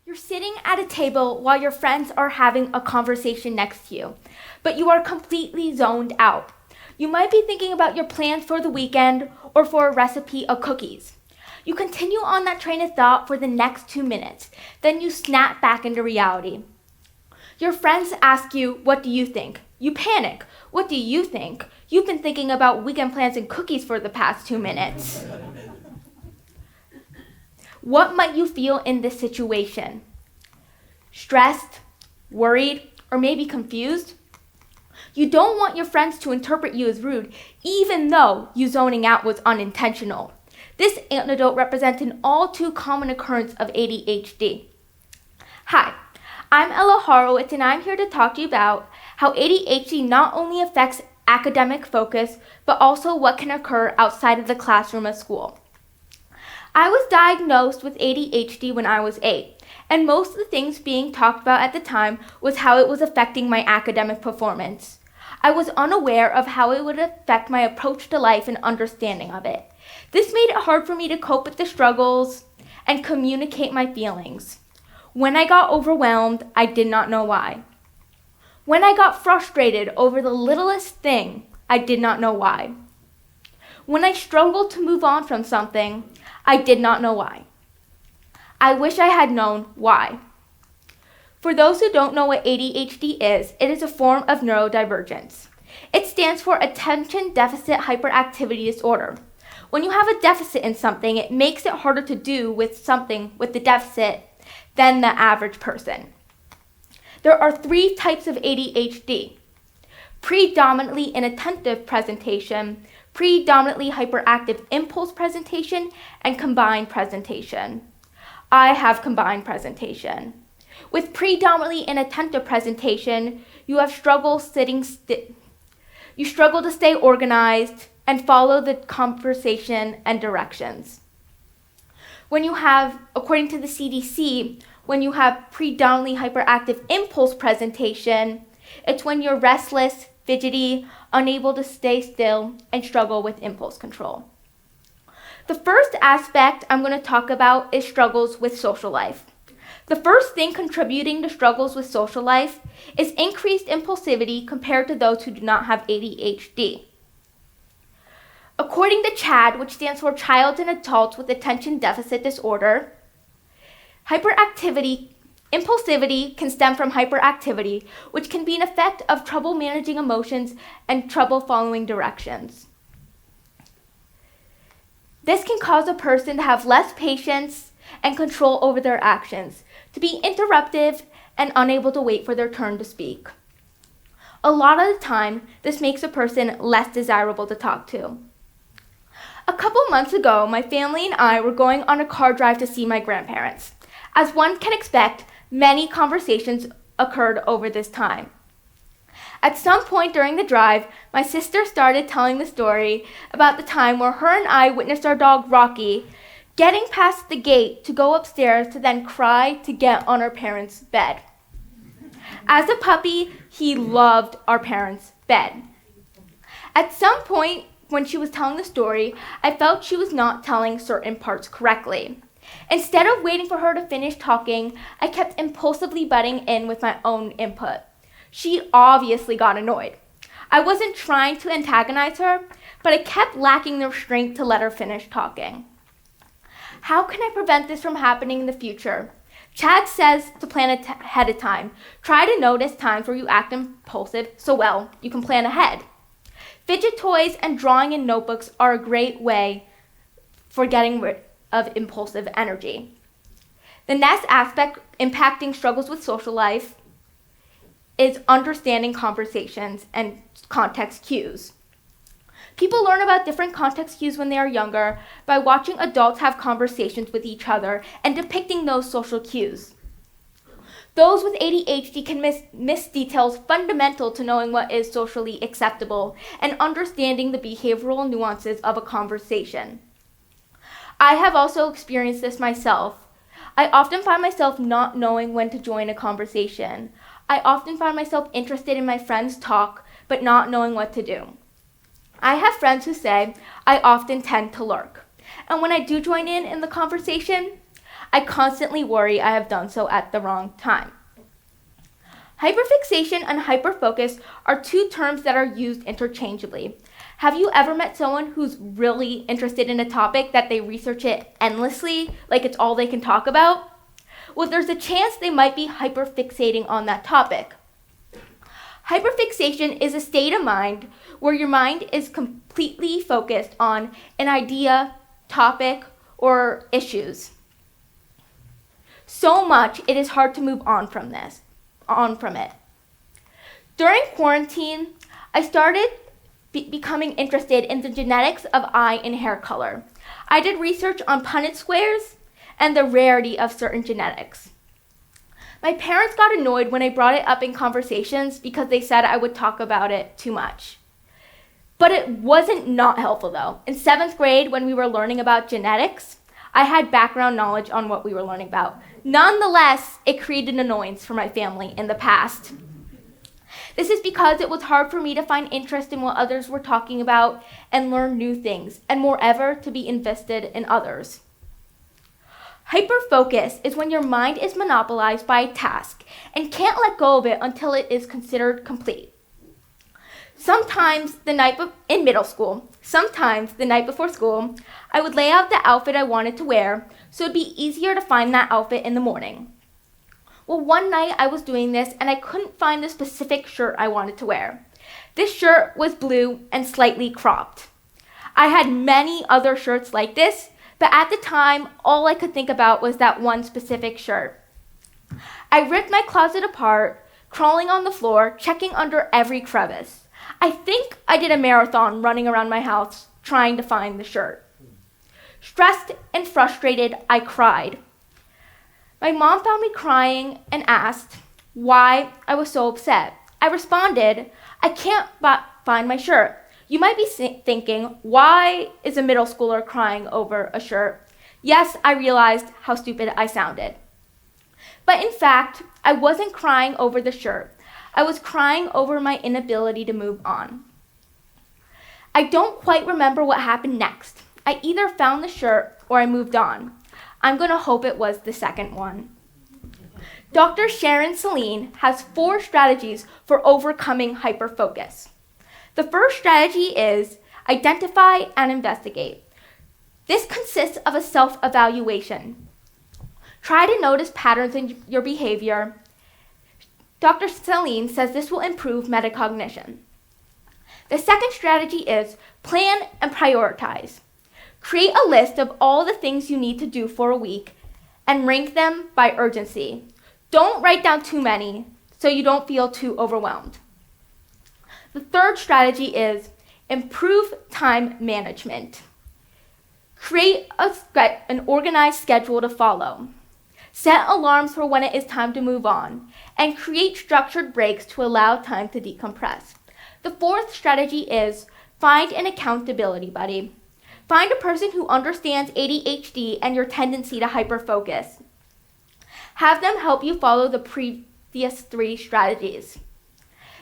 You're sitting at a table while your friends are having a conversation next to you, but you are completely zoned out. You might be thinking about your plans for the weekend or for a recipe of cookies. You continue on that train of thought for the next 2 minutes, then you snap back into reality. Your friends ask you, "What do you think?" You panic. "What do you think? You've been thinking about weekend plans and cookies for the past 2 minutes." What might you feel in this situation? Stressed, worried, or maybe confused? You don't want your friends to interpret you as rude, even though you zoning out was unintentional. This anecdote represents an all too common occurrence of ADHD. Hi, I'm Ella Horowitz, and I'm here to talk to you about how ADHD not only affects academic focus, but also what can occur outside of the classroom at school. I was diagnosed with ADHD when I was 8, and most of the things being talked about at the time was how it was affecting my academic performance. I was unaware of how it would affect my approach to life and understanding of it. This made it hard for me to cope with the struggles and communicate my feelings. When I got overwhelmed, I did not know why. When I got frustrated over the littlest thing, I did not know why. When I struggled to move on from something, I did not know why. I wish I had known why. For those who don't know what ADHD is, it is a form of neurodivergence. It stands for Attention Deficit Hyperactivity Disorder. When you have a deficit in something, it makes it harder to do with something with the deficit than the average person. There are 3 types of ADHD: predominantly inattentive presentation, predominantly hyperactive impulse presentation, and combined presentation. I have combined presentation. With predominantly inattentive presentation, you have struggle you struggle to stay organized and follow the conversation and directions. When you have, according to the CDC, when you have predominantly hyperactive impulse presentation, it's when you're restless, fidgety, unable to stay still, and struggle with impulse control. The first aspect I'm going to talk about is struggles with social life. The first thing contributing to struggles with social life is increased impulsivity compared to those who do not have ADHD. According to CHADD, which stands for Child and Adults with Attention Deficit Disorder, impulsivity can stem from hyperactivity, which can be an effect of trouble managing emotions and trouble following directions. This can cause a person to have less patience and control over their actions, to be interruptive and unable to wait for their turn to speak. A lot of the time, this makes a person less desirable to talk to. A couple months ago, my family and I were going on a car drive to see my grandparents. As one can expect, many conversations occurred over this time. At some point during the drive, my sister started telling the story about the time where her and I witnessed our dog Rocky getting past the gate to go upstairs to then cry to get on our parents' bed. As a puppy, he loved our parents' bed. At some point when she was telling the story, I felt she was not telling certain parts correctly. Instead of waiting for her to finish talking, I kept impulsively butting in with my own input. She obviously got annoyed. I wasn't trying to antagonize her, but I kept lacking the strength to let her finish talking. How can I prevent this from happening in the future? CHADD says to plan ahead of time. Try to notice times where you act impulsive so you can plan ahead. Fidget toys and drawing in notebooks are a great way for getting rid of impulsive energy. The next aspect impacting struggles with social life is understanding conversations and context cues. People learn about different context cues when they are younger by watching adults have conversations with each other and depicting those social cues. Those with ADHD can miss details fundamental to knowing what is socially acceptable and understanding the behavioral nuances of a conversation. I have also experienced this myself. I often find myself not knowing when to join a conversation. I often find myself interested in my friends' talk, but not knowing what to do. I have friends who say I often tend to lurk. And when I do join in the conversation, I constantly worry I have done so at the wrong time. Hyperfixation and hyperfocus are two terms that are used interchangeably. Have you ever met someone who's really interested in a topic that they research it endlessly, like it's all they can talk about? Well, there's a chance they might be hyperfixating on that topic. Hyperfixation is a state of mind where your mind is completely focused on an idea, topic, or issues. So much it is hard to move on from it. During quarantine, I started becoming interested in the genetics of eye and hair color. I did research on Punnett squares and the rarity of certain genetics. My parents got annoyed when I brought it up in conversations because they said I would talk about it too much. But it wasn't not helpful though. In 7th grade, when we were learning about genetics, I had background knowledge on what we were learning about. Nonetheless, it created an annoyance for my family in the past. This is because it was hard for me to find interest in what others were talking about and learn new things, and moreover, to be invested in others. Hyperfocus is when your mind is monopolized by a task and can't let go of it until it is considered complete. Sometimes in middle school, sometimes the night before school, I would lay out the outfit I wanted to wear so it'd be easier to find that outfit in the morning. Well, one night I was doing this and I couldn't find the specific shirt I wanted to wear. This shirt was blue and slightly cropped. I had many other shirts like this, but at the time, all I could think about was that one specific shirt. I ripped my closet apart, crawling on the floor, checking under every crevice. I think I did a marathon running around my house trying to find the shirt. Stressed and frustrated, I cried. My mom found me crying and asked why I was so upset. I responded, I can't find my shirt. You might be thinking, why is a middle schooler crying over a shirt? Yes, I realized how stupid I sounded. But in fact, I wasn't crying over the shirt. I was crying over my inability to move on. I don't quite remember what happened next. I either found the shirt or I moved on. I'm going to hope it was the second one. Dr. Sharon Saline has 4 strategies for overcoming hyperfocus. The first strategy is identify and investigate. This consists of a self-evaluation. Try to notice patterns in your behavior. Dr. Saline says this will improve metacognition. The second strategy is plan and prioritize. Create a list of all the things you need to do for a week and rank them by urgency. Don't write down too many so you don't feel too overwhelmed. The third strategy is improve time management. Create an organized schedule to follow. Set alarms for when it is time to move on, and create structured breaks to allow time to decompress. The fourth strategy is find an accountability buddy. Find a person who understands ADHD and your tendency to hyperfocus. Have them help you follow the previous 3 strategies.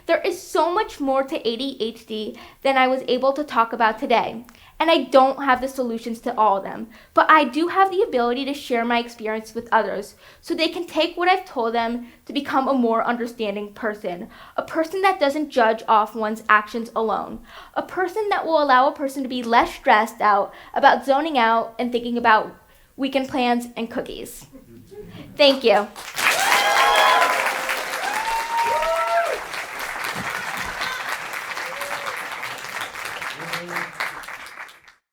There is so much more to ADHD than I was able to talk about today, and I don't have the solutions to all of them, but I do have the ability to share my experience with others so they can take what I've told them to become a more understanding person, a person that doesn't judge off one's actions alone, a person that will allow a person to be less stressed out about zoning out and thinking about weekend plans and cookies. Thank you.